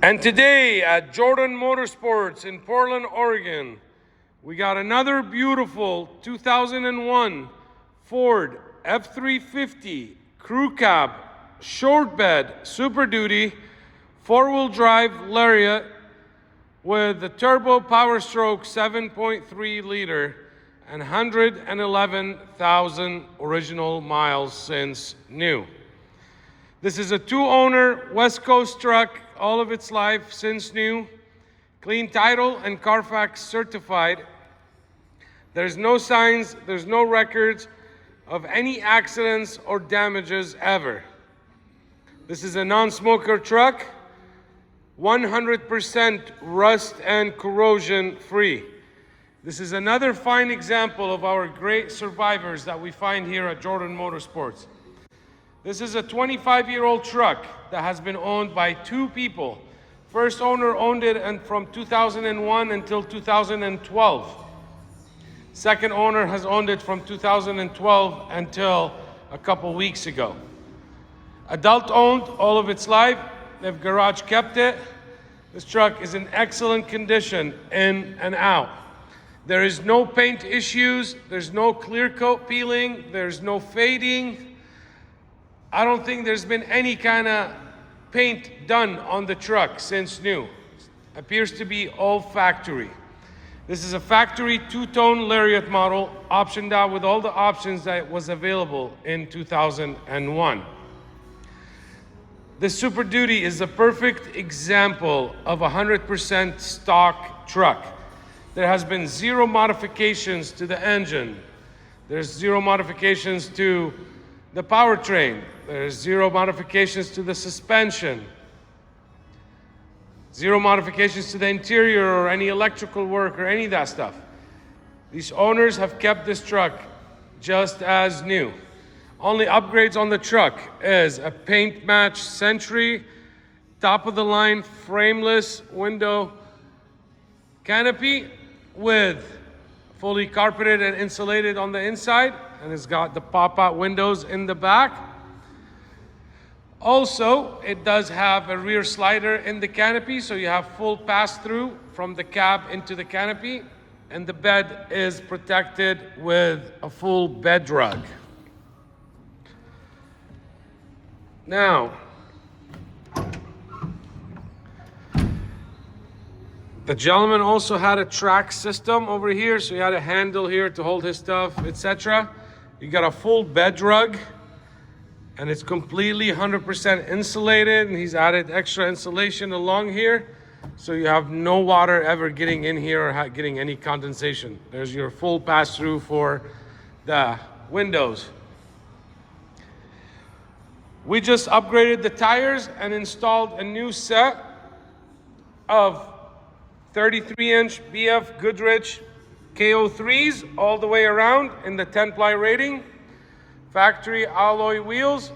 And today at Jordan Motorsports in Portland, Oregon, we got another beautiful 2001 Ford F350 Crew Cab Short Bed Super Duty 4-wheel drive LARIAT with the turbo POWERSTROKE 7.3 liter and 111,000 original miles since new. This is a 2-owner West Coast truck, all of its life since new, clean title and Carfax certified. There's no signs, there's no records of any accidents or damages ever. This is a non-smoker truck, 100% rust and corrosion free. This is another fine example of our great survivors that we find here at Jordan Motorsports. This is a 25-year-old truck that has been owned by 2 people. First owner owned it from 2001 until 2012. Second owner has owned it from 2012 until a couple weeks ago. Adult owned all of its life. They've garage kept it. This truck is in excellent condition in and out. There is no paint issues. There's no clear coat peeling. There's no fading. I don't think there's been any kind of paint done on the truck since new. Appears to be all factory. This is a factory 2-tone LARIAT model, optioned out with all the options that was available in 2001. This Super Duty is a perfect example of a 100% stock truck. There has been 0 modifications to the engine. There's 0 modifications to the powertrain. There's 0 modifications to the suspension. 0 modifications to the interior or any electrical work or any of that stuff. These owners have kept this truck just as new. Only upgrades on the truck is a paint match Sentry, top of the line frameless window canopy with fully carpeted and insulated on the inside, and it's got the pop-out windows in the back. Also, it does have a rear slider in the canopy, so you have full pass-through from the cab into the canopy, and the bed is protected with a full bed rug. Now, the gentleman also had a track system over here, so he had a handle here to hold his stuff, etc. You got a full bed rug, and it's completely 100% insulated, and he's added extra insulation along here, so you have no water ever getting in here or getting any condensation. There's your full pass-through for the windows. We just upgraded the tires and installed a new set of 33-inch BF GOODRICH KO3s all the way around in the 10-ply rating. Factory alloy wheels,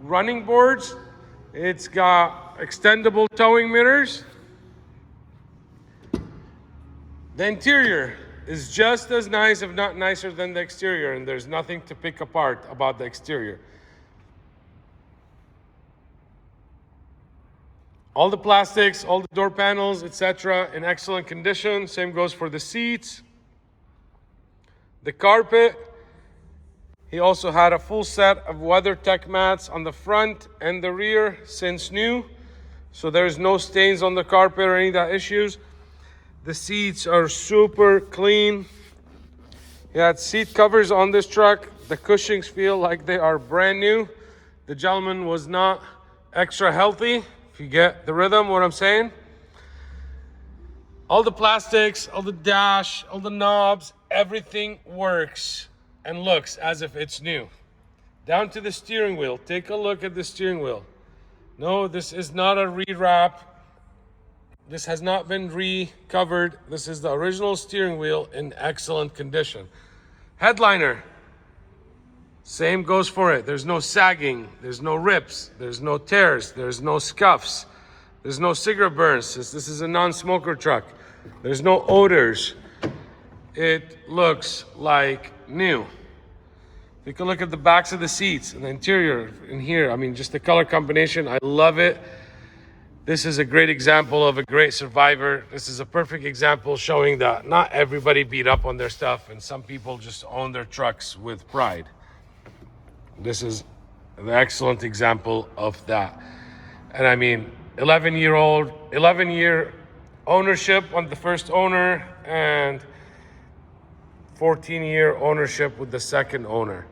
running boards. It's got extendable towing mirrors. The interior is just as nice, if not nicer, than the exterior, and there's nothing to pick apart about the exterior. All the plastics, all the door panels, etc., in excellent condition. Same goes for the seats, the carpet. He also had a full set of WEATHERTECH mats on the front and the rear since new, so there's no stains on the carpet or any of that issues. The seats are super clean. He had seat covers on this truck. The cushions feel like they are brand new. The gentleman was not extra healthy, if you get the rhythm, what I'm saying. All the plastics, all the dash, all the knobs, everything works and looks as if it's new. Down to the steering wheel. Take a look at the steering wheel. No, this is not a rewrap. This has not been recovered. This is the original steering wheel in excellent condition. Headliner, same goes for it. There's no sagging, there's no rips, there's no tears, there's no scuffs, there's no cigarette burns. This is a non-smoker truck. There's no odors. It looks like new. Take a look at the backs of the seats and the interior in here. I mean, just the color combination, I love it. This is a great example of a great survivor. This is a perfect example showing that not everybody beat up on their stuff, and some people just own their trucks with pride. This is an excellent example of that. And I mean, 11-year ownership on the first owner and 14-year ownership with the second owner.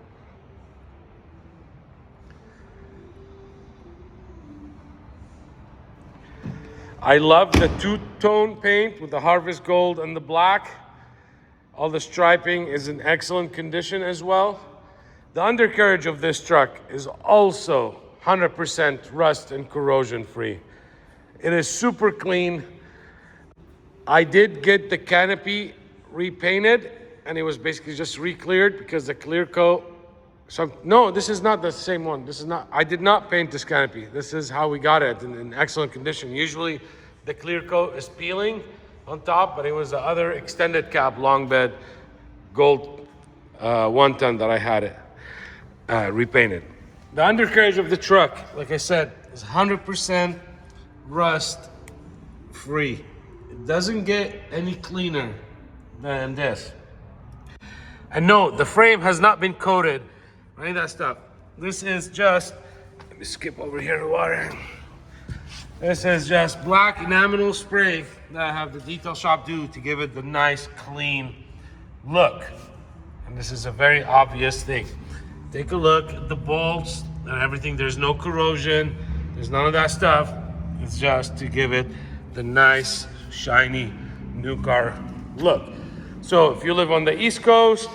I love the two-tone paint with the harvest gold and the black. All the striping is in excellent condition as well. The undercarriage of this truck is also 100% rust and corrosion free. It is super clean. I did get the canopy repainted, and it was basically just re-cleared because the clear coat. So no, this is not the same one. This is not. I did not paint this canopy. This is how we got it in excellent condition. Usually, the clear coat is peeling on top, but it was the other extended cab long bed gold 1 ton that I had it repainted. The undercarriage of the truck, like I said, is 100% rust free. It doesn't get any cleaner than this. And no, the frame has not been coated or any of that stuff. This is just, let me skip over here to water. This is just black enamel spray that I have the detail shop do to give it the nice clean look. And this is a very obvious thing. Take a look at the bolts and everything. There's no corrosion. There's none of that stuff. It's just to give it the nice, shiny, new car look. So if you live on the East Coast,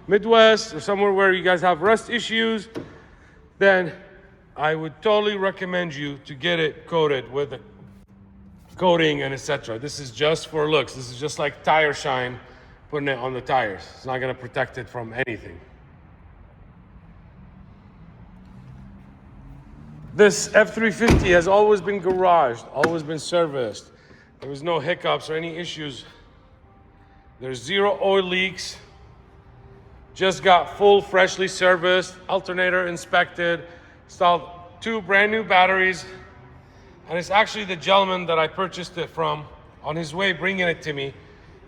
Midwest, or somewhere where you guys have rust issues, then I would totally recommend you to get it coated with a coating and etc. This is just for looks. This is just like tire shine, putting it on the tires. It's not gonna protect it from anything. This F350 has always been garaged, always been serviced. There was no hiccups or any issues. There's 0 oil leaks. Just got full, freshly serviced, alternator inspected, installed 2 brand new batteries. And it's actually the gentleman that I purchased it from, on his way bringing it to me.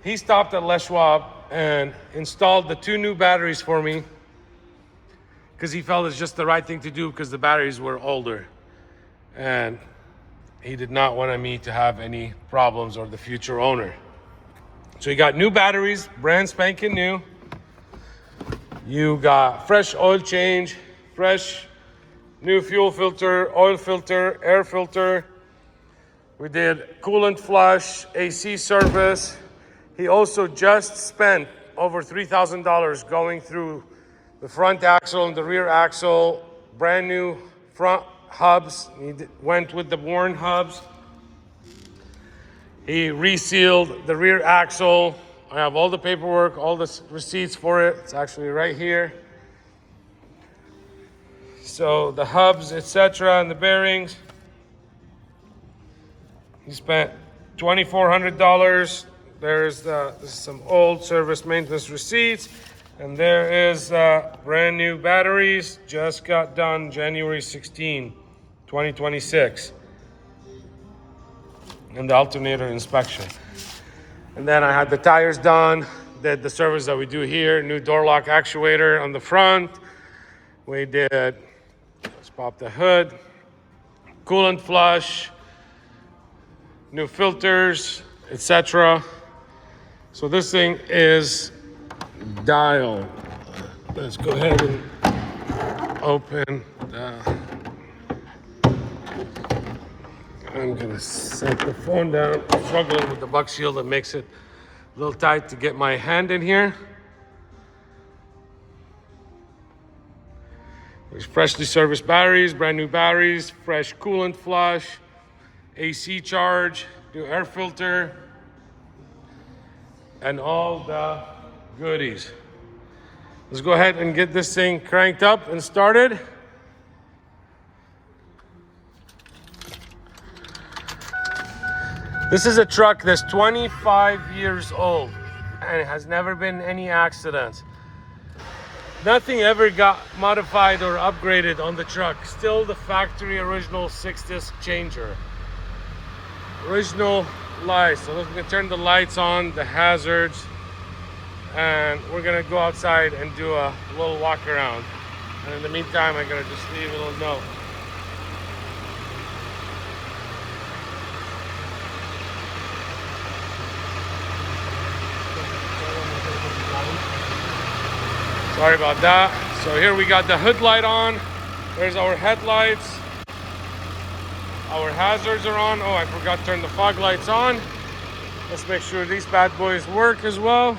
He stopped at Les Schwab and installed the 2 new batteries for me because he felt it's just the right thing to do because the batteries were older. And he did not want me to have any problems or the future owner. So you got new batteries, brand spanking new. You got fresh oil change, fresh new fuel filter, oil filter, air filter. We did coolant flush, AC service. He also just spent over $3,000 going through the front axle and the rear axle, brand new front hubs. He went with the worn hubs. He resealed the rear axle. I have all the paperwork, all the receipts for it. It's actually right here. So the hubs, etc., and the bearings. He spent $2,400. There's this is some old service maintenance receipts, and there is brand new batteries. Just got done January 16, 2026, and the alternator inspection. And then I had the tires done. Did the service that we do here. New door lock actuator on the front. We did. Let's pop the hood. Coolant flush. New filters, etc. So this thing is dialed. Let's go ahead and open the... I'm gonna set the phone down. I'm struggling with the buck shield that makes it a little tight to get my hand in here. There's freshly serviced batteries, brand new batteries, fresh coolant flush, AC charge, new air filter, and all the goodies. Let's go ahead and get this thing cranked up and started. This is a truck that's 25 years old and it has never been any accidents. Nothing ever got modified or upgraded on the truck. Still the factory original 6-disc changer. original lights. So we're gonna turn the lights on, the hazards, and we're gonna go outside and do a little walk around. And in the meantime, I'm gonna just leave a little note. Sorry about that. So here we got the hood light on. There's our headlights. Our hazards are on. Oh, I forgot to turn the fog lights on. Let's make sure these bad boys work as well.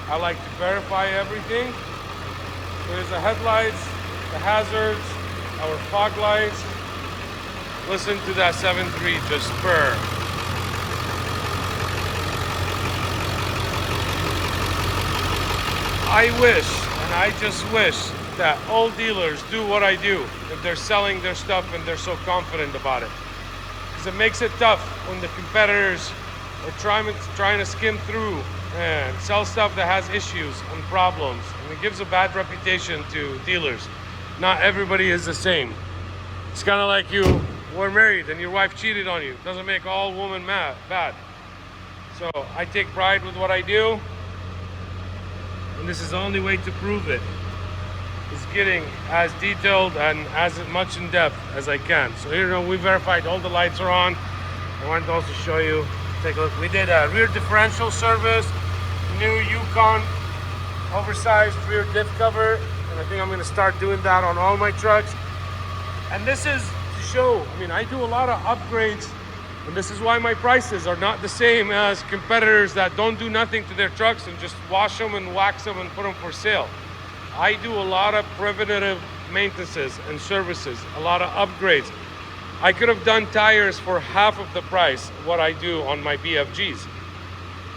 I like to verify everything. There's the headlights, the hazards, our fog lights. Listen to that 7.3 just spur. I wish, and I just wish, that all dealers do what I do if they're selling their stuff and they're so confident about it. Because it makes it tough when the competitors are trying to skim through and sell stuff that has issues and problems. And it gives a bad reputation to dealers. Not everybody is the same. It's kind of like you were married and your wife cheated on you. It doesn't make all women bad. So I take pride with what I do. And this is the only way to prove it, is getting as detailed and as much in depth as I can. So here we verified all the lights are on. I wanted to also show you, take a look. We did a rear differential service, new YUKON oversized rear diff cover, and I think I'm gonna start doing that on all my trucks. And this is to show, I mean, I do a lot of upgrades, and this is why my prices are not the same as competitors that don't do nothing to their trucks and just wash them and wax them and put them for sale. I do a lot of preventative maintenances and services, a lot of upgrades. I could have done tires for half of the price what I do on my BFGs.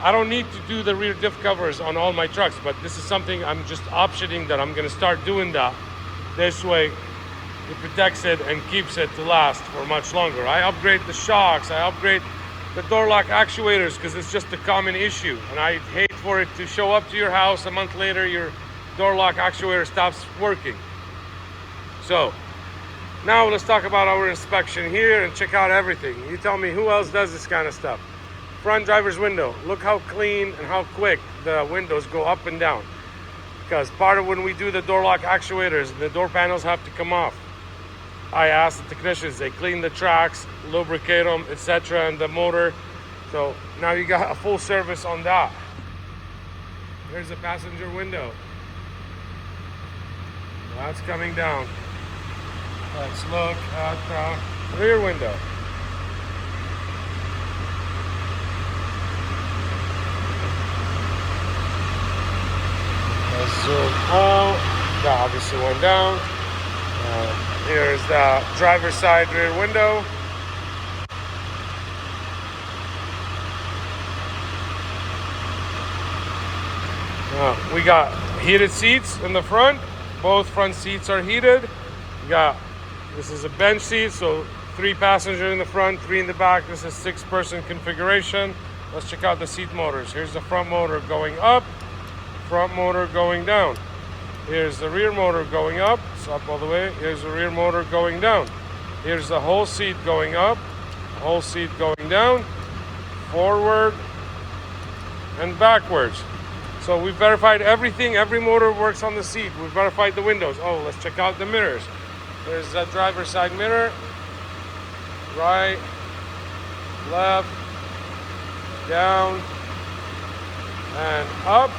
I don't need to do the rear diff covers on all my trucks, but this is something I'm just optioning that I'm gonna start doing that. This way, it protects it and keeps it to last for much longer. I upgrade the shocks, I upgrade the door lock actuators because it's just a common issue. And I hate for it to show up to your house a month later, your door lock actuator stops working. So now let's talk about our inspection here and check out everything. You tell me who else does this kind of stuff. Front driver's window, look how clean and how quick the windows go up and down. Because part of when we do the door lock actuators, the door panels have to come off. I asked the technicians, they clean the tracks, lubricate them, etc., and the motor. So now you got a full service on that. Here's the passenger window. That's coming down. Let's look at the rear window. Let's zoom out. That obviously went down. Here's the driver's side rear window. We got heated seats in the front. Both front seats are heated. This is a bench seat, so 3 passengers in the front, 3 in the back. This is 6-person configuration. Let's check out the seat motors. Here's the front motor going up, front motor going down. Here's the rear motor going up, it's up all the way. Here's the rear motor going down. Here's the whole seat going up, whole seat going down, forward and backwards. So we verified everything, every motor works on the seat. We verified the windows. Oh, let's check out the mirrors. There's the driver's side mirror, right, left, down, and up.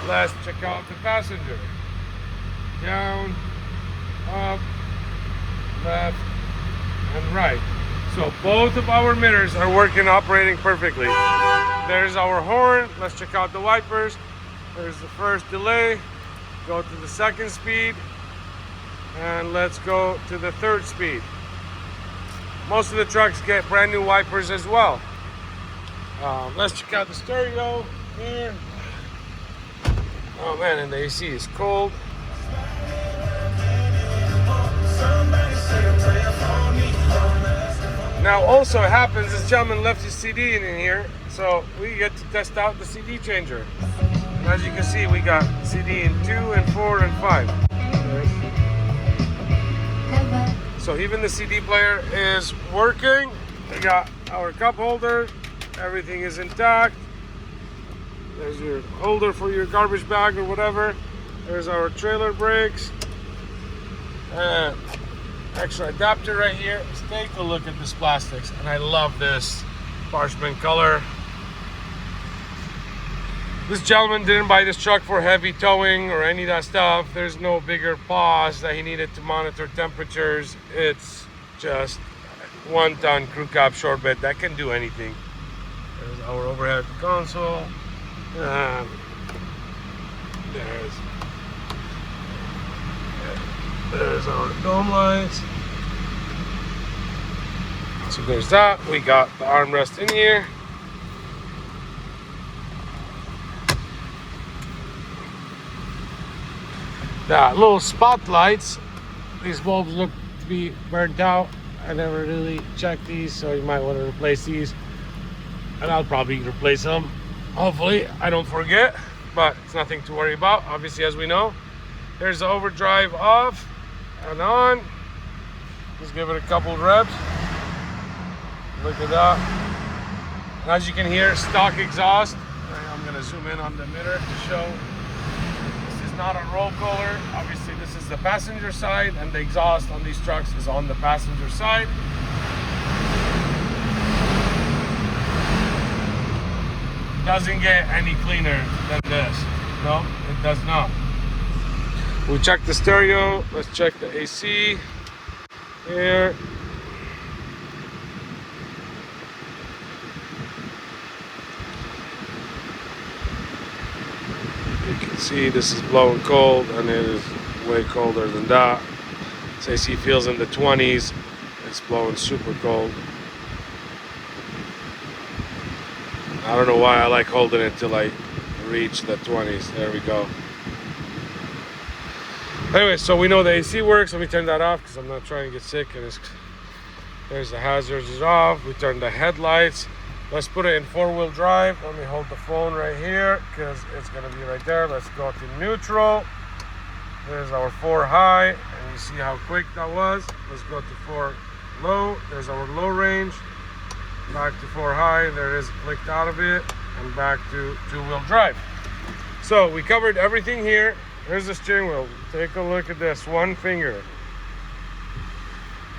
Let's check out the passenger. Down, up, left, and right. So both of our mirrors are working, operating perfectly. There's our horn. Let's check out the wipers. There's the first delay. Go to the second speed. And let's go to the third speed. Most of the trucks get brand new wipers as well. Let's check out the stereo here. Oh man, and the AC is cold. Now also it happens, this gentleman left his CD in here, so we get to test out the CD changer. And as you can see, we got CD in 2 and 4 and 5. So even the CD player is working. We got our cup holder. Everything is intact. There's your holder for your garbage bag or whatever. There's our trailer brakes. And extra adapter right here. Let's take a look at this plastics. And I love this parchment color. This gentleman didn't buy this truck for heavy towing or any of that stuff. There's no bigger pause that he needed to monitor temperatures. It's just 1 ton crew cab short bed that can do anything. There's our overhead console. There's our dome lights. So there's that. We got the armrest in here. The little spotlights, these bulbs look to be burnt out. I never really checked these, so you might want to replace these. And I'll probably replace them. Hopefully I don't forget, but it's nothing to worry about, obviously, as we know. Here's the overdrive off and on. Just give it a couple reps. Look at that. And as you can hear, stock exhaust. I'm going to zoom in on the mirror to show. This is not a roll cooler. Obviously, this is the passenger side, and the exhaust on these trucks is on the passenger side. Doesn't get any cleaner than this. No, it does not. We checked the stereo. Let's check the AC here. You can see this is blowing cold, and it is way colder than that. This AC feels in the 20s. It's blowing super cold. I don't know why I like holding it till I reach the 20s. There we go. Anyway, so we know the AC works. Let me turn that off because I'm not trying to get sick. And there's the hazards is off. We turn the headlights. Let's put it in 4-wheel drive. Let me hold the phone right here because it's going to be right there. Let's go to neutral. There's our 4 high. And you see how quick that was. Let's go to 4 low. There's our low range. Back to 4 high, there it is, clicked out of it, and back to 2-wheel drive. So we covered everything here. Here's the steering wheel. Take a look at this, one finger.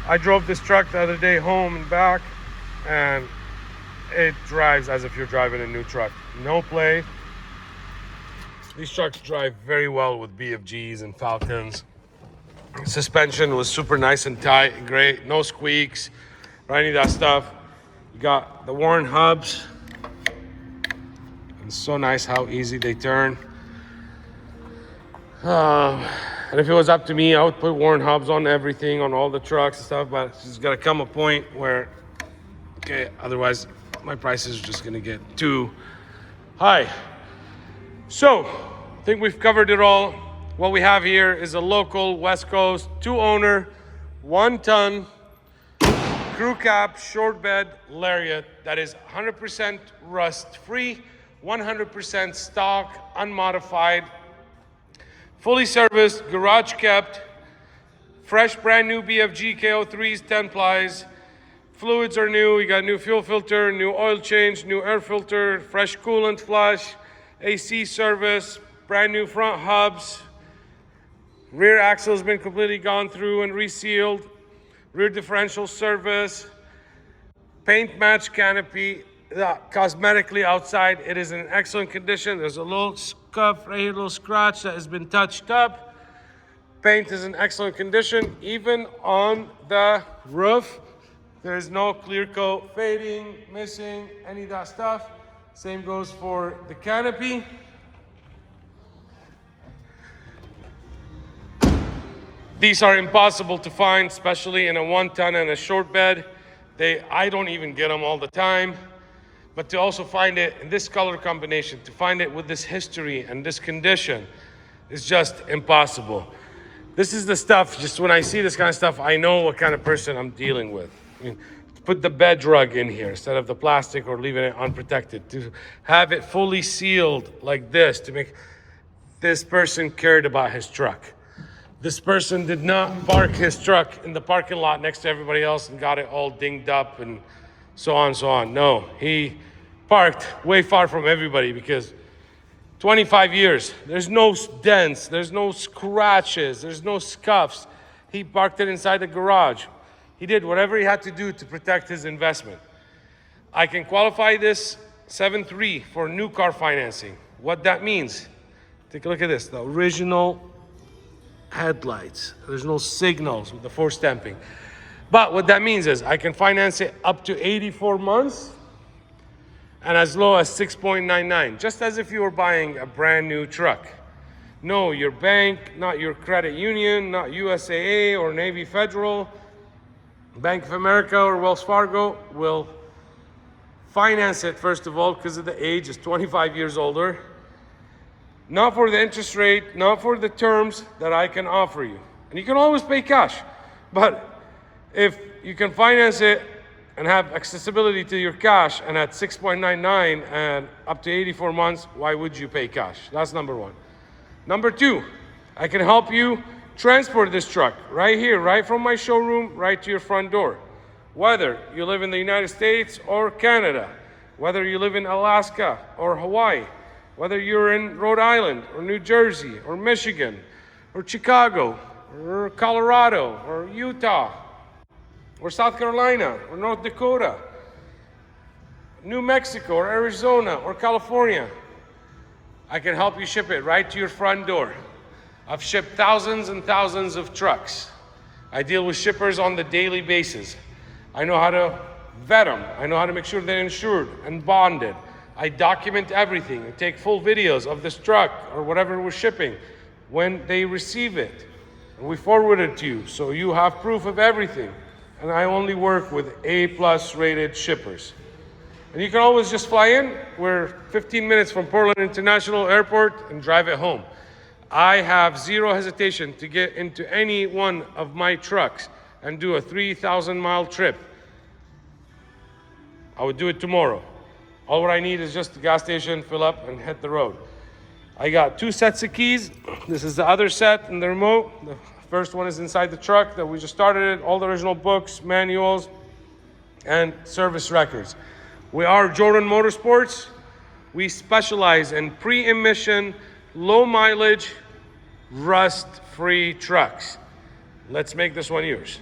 I drove this truck the other day home and back, and it drives as if you're driving a new truck. No play. These trucks drive very well with BFGs and Falcons. Suspension was super nice and tight, great, no squeaks or any of that stuff. You got the Warren hubs. It's so nice how easy they turn. And if it was up to me, I would put Warren hubs on everything, on all the trucks and stuff, but it's got to come a point where, okay, otherwise my prices are just gonna get too high. So, I think we've covered it all. What we have here is a local West Coast 2-owner, 1-ton, crew cab, short bed Lariat that is 100% rust free, 100% stock, unmodified, fully serviced, garage kept, fresh brand new BFG KO3s, 10 plies, fluids are new, we got new fuel filter, new oil change, new air filter, fresh coolant flush, AC service, brand new front hubs, rear axle has been completely gone through and resealed, rear differential service, paint match canopy. Cosmetically outside, it is in excellent condition. There's a little scuff right here, a little scratch that has been touched up. Paint is in excellent condition. Even on the roof, there is no clear coat fading, missing, any of that stuff. Same goes for the canopy. These are impossible to find, especially in a 1-ton and a short bed. I don't even get them all the time. But to also find it in this color combination, to find it with this history and this condition, is just impossible. This is the stuff, just when I see this kind of stuff, I know what kind of person I'm dealing with. I mean, to put the bed rug in here instead of the plastic or leaving it unprotected, to have it fully sealed like this, to make this person cared about his truck. This person did not park his truck in the parking lot next to everybody else and got it all dinged up and so on and so on. No, he parked way far from everybody because 25 years, there's no dents, there's no scratches, there's no scuffs. He parked it inside the garage. He did whatever he had to do to protect his investment. I can qualify this 7.3 for new car financing. What that means, take a look at this, the original headlights. There's no signals with the 4 stamping. But what that means is I can finance it up to 84 months and as low as 6.99, just as if you were buying a brand new truck. No, your bank, not your credit union, not USAA or Navy Federal, Bank of America or Wells Fargo will finance it, first of all, because of the age, is 25 years older. Not for the interest rate, not for the terms that I can offer you. And you can always pay cash. But if you can finance it and have accessibility to your cash and at 6.99 and up to 84 months, why would you pay cash? That's number one. Number two, I can help you transport this truck right here, right from my showroom, right to your front door. Whether you live in the United States or Canada, whether you live in Alaska or Hawaii, whether you're in Rhode Island or New Jersey or Michigan or Chicago or Colorado or Utah or South Carolina or North Dakota, New Mexico or Arizona or California, I can help you ship it right to your front door. I've shipped thousands and thousands of trucks. I deal with shippers on the daily basis. I know how to vet them. I know how to make sure they're insured and bonded. I document everything. I take full videos of this truck or whatever we're shipping when they receive it. And we forward it to you so you have proof of everything. And I only work with A+ rated shippers. And you can always just fly in. We're 15 minutes from Portland International Airport and drive it home. I have zero hesitation to get into any one of my trucks and do a 3,000-mile trip. I would do it tomorrow. All what I need is just the gas station, fill up, and hit the road. I got 2 sets of keys. This is the other set and the remote. The first one is inside the truck that we just started it. All the original books, manuals, and service records. We are Jordan Motorsports. We specialize in pre-emission, low mileage, rust-free trucks. Let's make this one yours.